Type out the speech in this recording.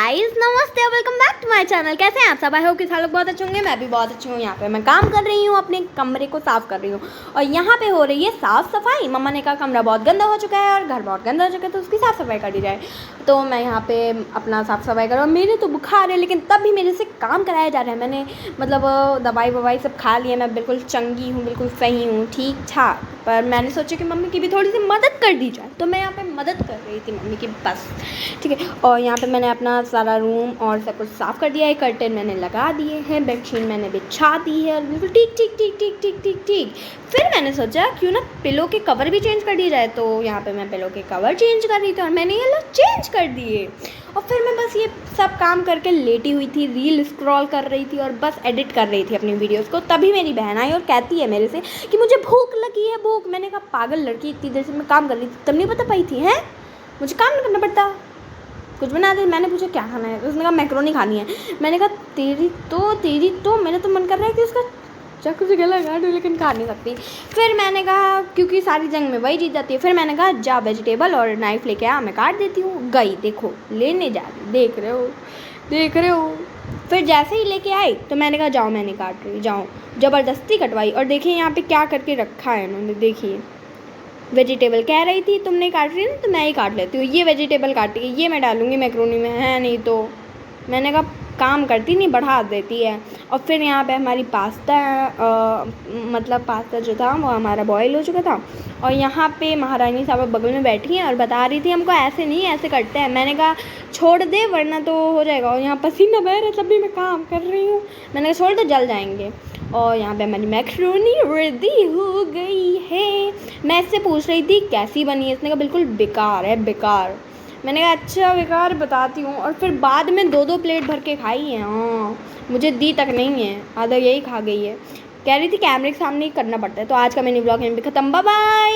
Guys नमस्ते, welcome back to my channel. कैसे हैं आप सब? आई होप कि सब लोग बहुत अच्छे होंगे। मैं भी बहुत अच्छी हूँ। यहाँ पे मैं काम कर रही हूँ, अपने कमरे को साफ़ कर रही हूँ और यहाँ पे हो रही है साफ़ सफाई। मम्मा ने कहा कमरा बहुत गंदा हो चुका है और घर बहुत गंदा हो चुका है, तो उसकी साफ़ सफाई कर दी जाए। तो मैं यहाँ पे अपना साफ़ सफाई कर रहा हूँ। मेरे तो बुखार है, लेकिन तब भी मेरे से काम कराया जा रहा है। मैंने मतलब दवाई ववाई सब खा लिया, मैं बिल्कुल चंगी हूँ, बिल्कुल सही हूँ, ठीक ठाक। पर मैंने सोचा कि मम्मी की भी थोड़ी सी मदद कर दी जाए, तो मैं यहाँ पे मदद कर रही थी मम्मी की, बस ठीक है। और यहाँ पे मैंने अपना सारा रूम और सब कुछ साफ़ कर दिया है। कर्टन मैंने लगा दिए हैं, बेडशीट मैंने बिछा दी है और बिल्कुल ठीक ठीक ठीक ठीक ठीक ठीक ठीक। फिर मैंने सोचा क्यों ना पिलो के कवर भी चेंज कर दिया जाए, तो यहाँ पे मैं पिलो के कवर चेंज कर रही थी और मैंने ये लोग चेंज कर दिए। और फिर मैं बस ये सब काम करके लेटी हुई थी, रील स्क्रॉल कर रही थी और बस एडिट कर रही थी अपनी वीडियोज़ को। तभी मेरी बहन आई और कहती है मेरे से कि मुझे भूख लगी है, भूख। मैंने कहा पागल लड़की, इतनी देर से मैं काम कर रही थी, तब नहीं बता पाई थी? हैं, मुझे काम नहीं करना पड़ता, कुछ बना दे। मैंने पूछा क्या खाना है, उसने कहा मैक्रोनी खानी है। मैंने कहा तेरी तो मेरा तो मन कर रहा है कि उसका चाकू से गला काटूं, लेकिन खा नहीं सकती। फिर मैंने कहा क्योंकि सारी जंग में वही जीत जाती है, फिर मैंने कहा जा वेजिटेबल और नाइफ़ लेके आ, मैं काट देती हूँ। गई, देखो लेने जा रही, देख रहे हो। फिर जैसे ही लेके आई तो मैंने कहा जाओ, मैं नहीं काट रही, जाओ। ज़बरदस्ती कटवाई। और देखिए यहाँ पे क्या करके रखा है इन्होंने, देखिए। वेजिटेबल कह रही थी तुम नहीं काट रही ना, तो मैं ही काट लेती हूँ। ये वेजिटेबल काटी है, ये मैं डालूँगी मैक्रोनी में, है नहीं तो। मैंने कहा काम करती नहीं, बढ़ा देती है। और फिर यहाँ पे हमारी पास्ता मतलब पास्ता जो था वो हमारा बॉयल हो चुका था। और यहाँ पे महारानी साहब बगल में बैठी हैं और बता रही थी हमको ऐसे नहीं, ऐसे करते हैं। मैंने कहा छोड़ दे वरना तो हो जाएगा। और यहाँ पसीना बह रहा है, तब भी मैं काम कर रही हूँ। मैंने कहा छोड़ दे, जल जाएंगे। और यहाँ पे हमारी मैक्रोनी रेडी हो गई है। मैं इससे पूछ रही थी कैसी बनी है, इसने कहा बिल्कुल बेकार है, बेकार। मैंने कहा अच्छा बेकार, बताती हूँ। और फिर बाद में 2-2 प्लेट भर के खाई है। हाँ, मुझे दी तक नहीं है, आधा यही खा गई है। कह रही थी कैमरे के सामने ही करना पड़ता है। तो आज का मैंने व्लॉग यहीं पे ख़त्म, बाय बाय।